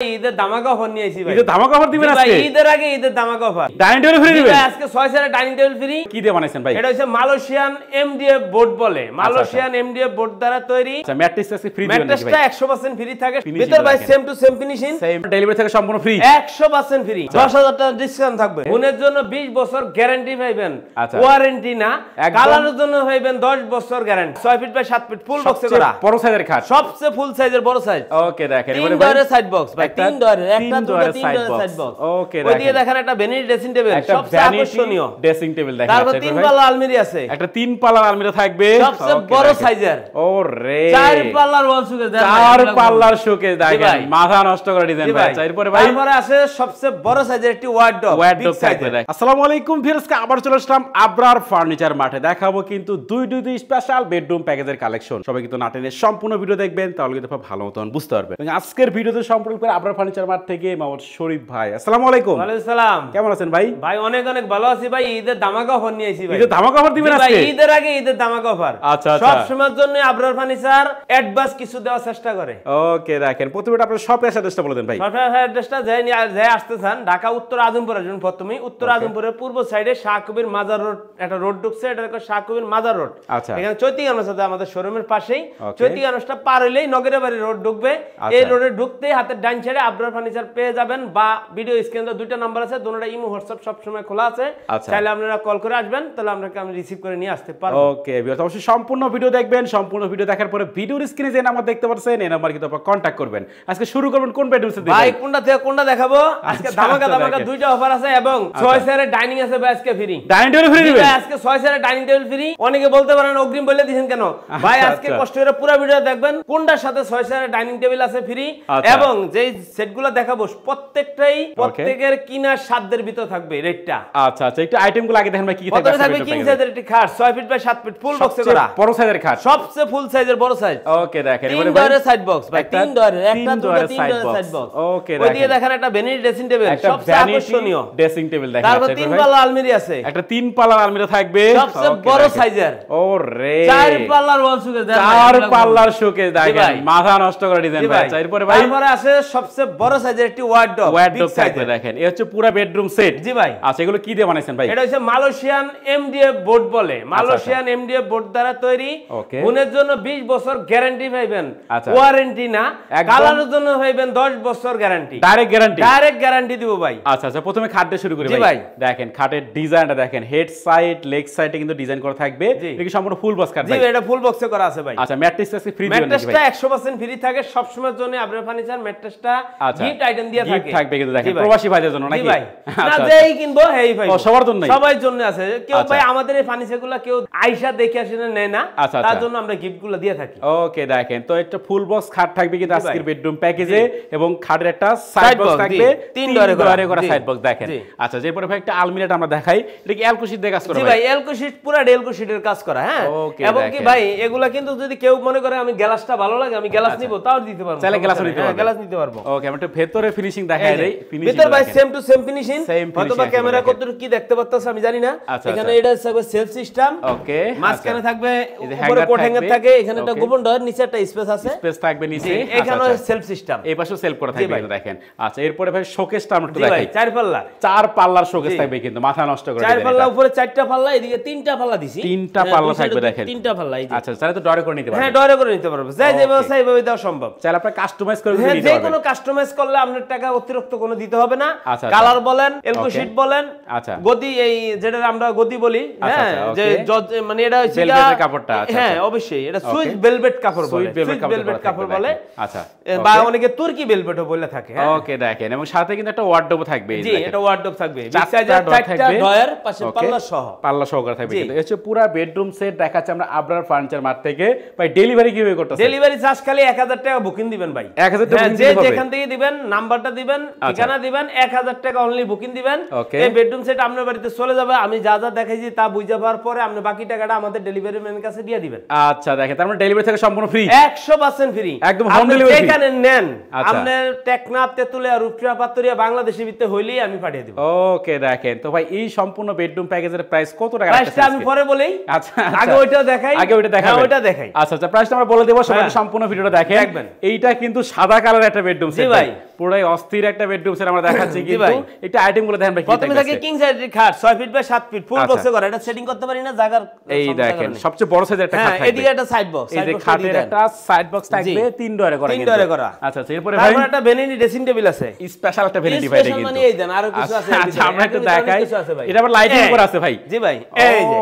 ঈদের ধামাকা অফার নিয়ে আইছি ভাই। ঈদের ধামাকা অফার দিবেন আজকে? ভাই ঈদের আগে ঈদের ধামাকা অফার। ডাইনিং টেবিল ফ্রি দিবেন? আজকে 6 সেটের ডাইনিং টেবিল ফ্রি। কি দিয়ে বানাইছেন ভাই? এটা হচ্ছে মালয়েশিয়ান এমডিএফ বোর্ড বলে। মালয়েশিয়ান এমডিএফ বোর্ড দ্বারা তৈরি। আচ্ছা ম্যাট্রেস আজকে ফ্রি দিবেন নাকি ভাই? ম্যাট্রেসটা 100% ফ্রি থাকে। ভিতর ভাই same to same finishing. Same delivery থেকে সম্পূর্ণ ফ্রি। 100% ফ্রি। 10,000 টাকা ডিসকাউন্ট থাকবে। ফোনের জন্য 20 বছর গ্যারান্টি পাবেন। ওয়ারেন্টি না। কালারের জন্য পাবেন 10 বছর guarantee. 6 feet by 7 feet full বক্সে করা। বড় সাইজের খাট। সবচেয়ে ফুল সাইজের বড় সাইজ। ওকে দেখেন এবারে ভাই 3 ডোরের সাইড বক্স ভাই 3 ডোরের একটা দুটো 3 ডোরের সাইড বক্স। ওকে দেখেন। ওইদিকে দেখেন একটা ভ্যানিটি ড্রেসিং টেবিল সবচেয়ে আকর্ষণীয় ড্রেসিং টেবিল দেখেন। তারপর 3 পাল্লা আলমারি আছে। একটা 3 পাল্লার আলমারি থাকবে সবচেয়ে বড় সাইজের। ওরে 4 পাল্লার ওয়াল শোকেস দেখেন। 4 পাল্লার শোকেস দেখেন। মাথা নষ্ট করে ডিজাইন ভাই। এরপরে ভাই তারপরে আছে সবচেয়ে বড় সাইজের একটি ওয়ার্ডরোব। ওয়ার্ডরোব থাকবে দেখেন। আসসালামু আলাইকুম ভিউয়ার্স, আবার চলে আসলাম আবরার ফার্নিচার মাঠে। দেখাবো কিন্তু দুই স্পেশাল বেডরুম প্যাকেজের কালেকশন। সবাই কিন্তু নাটেনের সম্পূর্ণ ভিডিও দেখবেন, তাহলে কিন্তু ভালো মতন বুঝতে পারবেন। আজকের ভিডিওতে সম্পূর্ণ করে আবরার ফার্নিচার মাঠ থেকে মোহাম্মদ শরীফ ভাই। আসসালামু আলাইকুম। ওয়ালাইকুম সালাম। কেমন আছেন ভাই? ভাই অনেক অনেক ভালো আছি ভাই। ঈদের ধামাকা অফার নিয়ে আইছি ভাই। ঈদের ধামাকা অফার দিবেন আজকে? ভাই ঈদের আগে ঈদের ধামাকা অফার। আচ্ছা আচ্ছা। সব সময়ের জন্য আবরার ফার্নিচার অ্যাডভান্স কিছু দেওয়ার চেষ্টা করে। ওকে দেখেন, প্রথমে আপনার শপের অ্যাড্রেসটা বলে দেন ভাই। শপের অ্যাড্রেসটা যাই আসতে চান, ঢাকা উত্তর আজমপুরের জন্য প্রথমে উত্তর আজমপুরের পূর্ব সাইডে শাহ কবির মাজার রোড একটা রোড ঢুকছে, এটা শাহ কবির মাজার রোড। আচ্ছা। এখানে চৈতিগানোর সাথে আমাদের শোরুমের পাশেই। চৈতিগানোটা পার হইলেই নগরের বাড়ি রোড ঢুকবে। এই রোডে ঢুকতেই হাতের ডান সাইডে আবরার ফার্নিচার পেয়ে যাবেন, বা ভিডিও স্ক্রিনে দুইটা নাম্বার আছে, দুটোটা ইমো হোয়াটসঅ্যাপ সব সময় খোলা আছে। চাইলে আপনারা কল করে আসবেন, তাহলে আপনাকে আমি রিসিভ করে নিয়ে আসতে পারবো। ওকে ভিউয়ার্স, অবশ্যই সম্পূর্ণ ভিডিও দেখবেন। সম্পূর্ণ ভিডিও দেখার পরে ভিডিওর স্ক্রিনে যে নাম্বার দেখতে পাচ্ছেন, এই নাম্বার কিন্তু আপনারা কন্টাক্ট করবেন। আজকে শুরু করবেন কোন বেডরুম সেট দিয়ে? ভাই কোনটা থেকে কোনটা দেখাবো? আজকে ধামাকা দুইটা অফার আছে এবং 6 সেটের ডাইনিং আছে ভাই আজকে ফ্রি। ডাইনিং টেবিল ফ্রি দিবেন? আজকে 6 সেটের ডাইনিং টেবিল ফ্রি। অনেকে বলতে পারেন অগ্রিম বলে দিবেন কেন? ভাই আজকে কষ্ট করে পুরো ভিডিও দেখবেন, কোনটার সাথে 6 সেটের ডাইনিং টেবিল আছে ফ্রি, এবং যেই সেটগুলো দেখাবো প্রত্যেকের কিনার সাধ্যের ভিতর থাকবে রেটটা। আচ্ছা আচ্ছা, একটু আইটেমগুলো আগে দেখেন ভাই কি কি থাকবে। প্রথমে থাকবে কিং সাইজের একটি খাট 6 ফিট বাই 7 ফিট ফুল বক্সে করা। বড় সাইজের খাট। সবচেয়ে ফুল সাইজের বড় সাইজ। ওকে দেখেন। 3 ডোরের সাইড বক্স ভাই 3 ডোরের একটা দুটো 3 ডোরের সাইড বক্স। ওকে দেখেন। ওইদিকে দেখেন একটা ভ্যানিটি ড্রেসিং টেবিল সবচেয়ে আকর্ষণীয় ড্রেসিং টেবিল দেখেন। তারপর 3 পাল্লা আলমারি আছে। একটা 3 পাল্লার আলমারি থাকবে সবচেয়ে বড় সাইজের। ওরে 4 পাল্লার ওয়াল শোকেস দেখেন। 4 পাল্লার শোকেস দেখেন। মাথা নষ্ট করে ডিজাইন ভাই। এরপরে ভাই তারপরে আছে সবচেয়ে বড় সাইজের একটি ওয়ার্ডরোব। ওয়ার্ডরোব থাকবে দেখেন। এই হচ্ছে পুরো বেডরুম সেট। জি ভাই। আচ্ছা, এগুলো কি দিয়ে বানাইছেন ভাই? এটা হচ্ছে মালয়েশিয়ান এমডিএফ বোর্ড বলে। মালয়েশিয়ান এমডিএফ বোর্ড দ্বারা তৈরি। ফোনের জন্য 20 বছর গ্যারান্টি পাবেন। ওয়ারেন্টি না। কালারের জন্য পাবেন 10 বছর guarantee. Direct guarantee? Direct guarantee দিব ভাই। আচ্ছা আচ্ছা, প্রথমে খাট দিয়ে শুরু করি ভাই। দেখেন খাটের ডিজাইনটা দেখেন, হেড সাইড লেগ সাইডে কিন্তু ডিজাইন করা থাকবে। এটা কি সম্পূর্ণ ফুল বক্স খাট ভাই? জি এটা ফুল বক্সে করা আছে ভাই। আচ্ছা, ম্যাট্রেস আছে ফ্রি দিবেন নাকি ভাই? ম্যাট্রেসটা 100% ফ্রি থাকে সব সময়ের জন্য। আপনার ফার্নিচার ম্যাট্রেসটা গিফট আইটেম দিয়ে থাকে। গিফট থাকবে কিন্তু দেখেন, প্রবাসী ভাইদের জন্য নাকি? জি ভাই। না যেই কিনবো হেই ভাই। ও সবার জন্য? সবার জন্য আছে। কেউ ভাই আমাদের এই ফার্নিচারগুলো কেউ আয়শা দেখে আসে না নেয় না, তার জন্য আমরা গিফটগুলো দিয়ে থাকি। ওকে দেখেন, তো একটা ফুল বক্স খাট থাকবে কিন্তু আজকের বেডরুম প্যাকেজে, এবং খাটের একটা সাইড বক্স থাকবে 3 ডোরে করা সাইড বক্স দেখেন। আচ্ছা, এরপর ভাই একটা আলমিরাটা আমরা দেখাই। এটা কি এলকো শীট দিয়ে কাজ করা ভাই? জি ভাই এলকো শীট, পুরো এলকো শীটের কাজ করা। হ্যাঁ, এবং কি ভাই এগুলা কিন্তু যদি কেউ মনে করে আমি গ্লাসটা ভালো লাগে আমি গ্লাস নিব, তাও দিতে পারবো। চাইলে গ্লাস নিতে পারবো। গ্লাস নিতে পারবো। ওকে, আমরা একটু ভেতরে ফিনিশিং দেখাই দেই। ভিতর ভাই সেম টু সেম ফিনিশিং। অথবা ক্যামেরা কতটুকু কি দেখতে পাচ্ছেন আমি জানি না। এখানে এটা থাকবে সেলফ সিস্টেম। ওকে, মাঝখানে থাকবে উপরে কোট হ্যাঙ্গার থাকে, এখানে একটা গোপন ডোর, নিচে একটা স্পেস আছে। স্পেস থাকবে নিচে। এখানে সেলফ সিস্টেম, এই পাশেও সেলফ করা থাকবে কিন্তু দেখেন। আচ্ছা, এরপরে ভাই শোকেসটা আমরা একটু দেখাই। 4 পাল্লা 4 পাল্লার শোকেস থাকবে কিন্তু, মাথা নষ্ট করে দেন। 4 পাল্লা উপরে 4টা পাল্লা, এদিকে 3টা পাল্লা দিছি। 3টা পাল্লা থাকবে দেখেন। 3টা পাল্লা এই যে। আচ্ছা, তাহলে তো ডরে করে নিতে পারবেন। হ্যাঁ ডরে করে নিতে পারবো। যাই যে ব্যবস্থা এইভাবে দেওয়া সম্ভব। চাইলে আপনি কাস্টমাইজ করে নিতে পারবেন। যে কোনো কাস্টমাইজ করলে আপনার টাকা অতিরিক্ত কোনো দিতে হবে না। কালার বলেন, এলকো শীট বলেন, আচ্ছা গদি, এই যেটা আমরা গদি বলি, হ্যাঁ যে মানে এটা হচ্ছে ভেলভেটের কাপড়টা। হ্যাঁ অবশ্যই এটা সুইস ভেলভেট কাপড় বলে। সুইস ভেলভেট কাপড় বলে। আচ্ছা, বা অনেকে তুর্কি ভেলভেটও বলে থাকে। ওকে দেখেন, এবং সাথে কিন্তু একটা ওয়ার্ডরোব থাকবে। জি এটা ওয়ার্ডরোব থাকবে। বিগ সাইজের 4টা ড্রয়ার, পাশে পাল্লা সহ। পাল্লা সহকারে থাকবে কিন্তু। এই হচ্ছে পুরো বেডরুম সেট দেখাচ্ছে আমরা আবরার ফার্নিচার মার্ট থেকে। ভাই ডেলিভারি কিভাবে করতেছেন? ডেলিভারি চার্জ খালি 1000 টাকা বুকিং দিবেন ভাই। 1000 টাকা বুকিং দিবেন। যেখান থেকে দিবেন, নাম্বারটা দিবেন, ঠিকানা দিবেন, 1000 টাকা অনলি বুকিং দিবেন। এই বেডরুম সেট আপনার বাড়িতে চলে যাবে। আমি যা যা দেখাইছি তা বুঝে যাওয়ার পরে আপনি বাকি টাকাটা আমাদের ডেলিভারি ম্যানের কাছে দিয়ে দিবেন। আচ্ছা দেখেন, তার মানে ডেলিভারি থেকে সম্পূর্ণ ফ্রি? 100% ফ্রি, একদম হোম ডেলিভারি। যেখানে নেন আপনার টেকনাফ, তেতুলিয়া, রূপসা, পাতুরিয়া, বাংলাদেশের ভিতরে হইলেই আমি পাঠিয়ে দেব। ওকে দেখেন, তো ভাই এই সম্পূর্ণ বেডরুম প্যাকেজের প্রাইস কত টাকা? প্রাইসটা আমি পরে বলেই। আচ্ছা, আগে ওইটা দেখাই। আগে ওইটা দেখাই। ওইটা দেখাই। আচ্ছা আচ্ছা, প্রাইসটা আমরা বলে দেব। সবাই সম্পূর্ণ ভিডিওটা দেখেন। এইটা কিন্তু সাদা কালার একটা বেডরুম বেডরুম জি সেট ভাই। পুরোই অস্থির একটা বেডরুম সেট আমরা দেখাচ্ছি কিন্তু ভাই। এটা আইটেমগুলো দেখেন ভাই কি প্রথমে থাকে কিং সাইজের খাট 6 ফিট বাই 7 ফিট ফুল আচ্ছা। বক্সে করা, এটা সেটিং করতে পারি না জায়গার এই সমস্যা দেখেন কারণে। সবচেয়ে বড় সাইজের একটা খাট হ্যাঁ, থাকবে এদিকে একটা সাইড বক্স, এই যে খাটের একটা সাইড বক্স থাকবে 3 ডোরে করা তিন কিন্তু। ডোরে করা। আচ্ছা আচ্ছা এরপরে ভাই তারপর একটা ভ্যানিটি ড্রেসিং টেবিল আছে, স্পেশাল একটা ভ্যানিটি ভাই এটা Special কিন্তু মানে এই দেন, আরো কিছু আছে এর আচ্ছা ভিতরে। আমরা একটু এর ভিতরে অনেক দেখাই কিছু আছে ভাই। এটা আবার লাইটিং এই, করা আছে ভাই জি ভাই, এই যে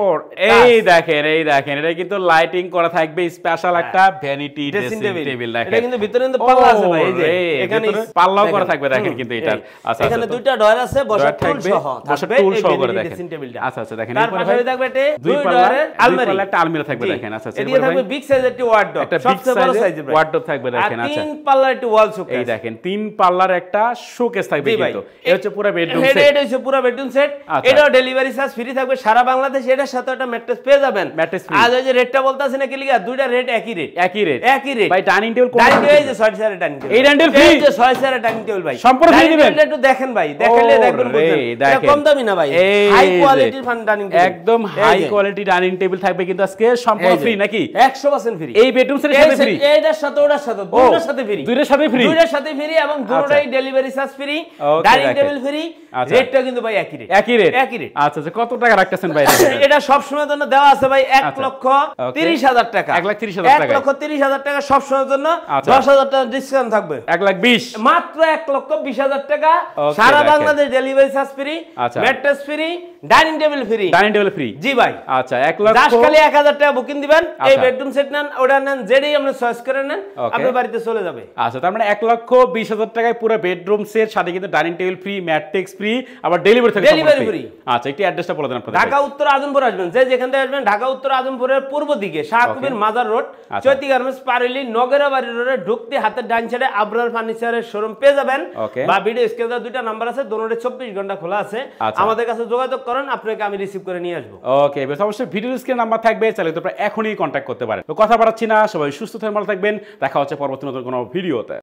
এই দেখেন এটা কিন্তু লাইটিং করা থাকবে স্পেশাল একটা ভ্যানিটি ড্রেসিং টেবিল দেখেন এটা কিন্তু ভিতরে কিন্তু পাল্লা আছে ভাই, এই যে এখানে পাল্লাও করা থাকবে দেখেন কিন্তু এটা আচ্ছা এখানে দুইটা ডয়ার আছে, বসার টুল সহ বসার থাকবে টুল এই সহ করে ভ্যানিটি দেখেন ড্রেসিং টেবিলটা। আচ্ছা আচ্ছা দেখেন তার এরপরে পাশে ভাই থাকবে একটা দুই দুই পাল্লা ডয়ারের আলমারি, একটা আলমিরা থাকবে জি। দেখেন আচ্ছা এদিকে থাকবে বিগ সাইজের একটি ওয়ার্ডরোব, একটা বিগ সবচেয়ে বড় সাইজের ভাই। ওয়ার্ডরোব থাকবে দেখেন আর আচ্ছা তিন পাল্লার একটি ওয়াল শোকেস, এই দেখেন 3 পাল্লার একটা শোকেস থাকবে জি ভাই। কিন্তু এটা হচ্ছে পুরো বেডরুম এটা সেট হচ্ছে পুরো বেডরুম সেট, আচ্ছা। এটাও ডেলিভারি চার্জ ফ্রি থাকবে সারা বাংলাদেশ। এটার সাথে একটা ম্যাট্রেস পেয়ে যাবেন, ম্যাট্রেস ফ্রি আজ ওই যে রেটটা বলতাছি না কি লিগা, দুইটা রেট একই রেট, একই রেট একই রেট ভাই ডাইনিং টেবিল কোন ডাইনিং টেবিল এই যে 6 চেয়ারের ডাইনিং টেবিল, এই ডাইনিং টেবিল ফ্রি এই যে 6 চেয়ারের ডাইনিং টেবিল ভাই সম্পূর্ণ free ডাইনিং দিবেন? টেবিলটা একটু দেখেন ভাই, দেখাইলে দেখবেন বুঝবেন এটা কম দামি না ভাই, হাই কোয়ালিটির ডাইনিং টেবিল, একদম হাই কোয়ালিটি ডাইনিং টেবিল থাকবে কিন্তু আজকে সম্পূর্ণ ফ্রি নাকি 100% ফ্রি। এই বেডরুম সেটের সাথে ফ্রি এইটার সাথে ওটার সাথে দুটোর সাথে ফ্রি, দুইটার সাথে ফ্রি দুইটার সাথে ফ্রি এবং দুটোটাই delivery charge free, Okay, dining দেখেন। টেবিল ফ্রি, আচ্ছা। রেটটা কিন্তু ভাই একই রেট, একই রেট একই রেট। আচ্ছা আচ্ছা কত টাকা রাখতেছেন ভাই এটা সব সময়ের জন্য দেওয়া আছে ভাই 1 আচ্ছা। লক্ষ Okay. 30,000 টাকা, 1,30,000 টাকা 1 লক্ষ 30,000 টাকা সব সময়ের জন্য, আচ্ছা। 10,000 টাকা ডিসকাউন্ট থাকবে, 1,20,000 মাত্র 1 লক্ষ 20,000 টাকা, Okay, সারা দেখেন। বাংলাদেশ ডেলিভারি চার্জ ফ্রি, আচ্ছা। Mattress free, dining table free, dining table free জি ভাই। আচ্ছা 1 লক্ষ জাস্ট খালি 1,000 টাকা বুকিং দিবেন, এই আচ্ছা। বেডরুম সেট নেন, ওটা নেন, যেটাই আপনি চয়েস করে নেন, Okay. আপনার বাড়িতে চলে যাবে। আচ্ছা তার মানে 1,20,000 টাকায় পুরো বেডরুম সেট সাথে কিন্তু dining table free matrix free আবার ডেলিভারি থেকে Delivery free। আচ্ছা একটু অ্যাড্রেসটা বলে দেন আপনাদের ঢাকা উত্তর আজমপুর আসবেন, যে যেখান থেকে আসবেন ঢাকা উত্তর আজমপুরের পূর্ব দিকে শাহকুবির মাজার রোড, আচ্ছা। চৈতি গার্মেন্টস পারিলি নগরাবাড়ি রোডে ঢুকতে হাতের ডান সাইডে আবরার ফার্নিচারের শোরুম পেয়ে যাবেন, Okay. বা ভিডিও স্ক্রিনে দুইটা নাম্বার আছে, দুটোতে 24 ঘন্টা খোলা আছে, আচ্ছা। আমাদের কাছে যোগাযোগ করেন, আপনাকে আমি রিসিভ করে নিয়ে আসবো। ওকে বেশ অবশ্যই ভিডিও স্ক্রিনে নাম্বার থাকবে, চাইলে তোমরা এখনই কন্ট্যাক্ট করতে পারেন। তো কথা বাড়াচ্ছি না, সবাই সুস্থ থাকবেন, ভালো থাকবেন, দেখা হচ্ছে পরবর্তী নতুন কোনো ভিডিওতে।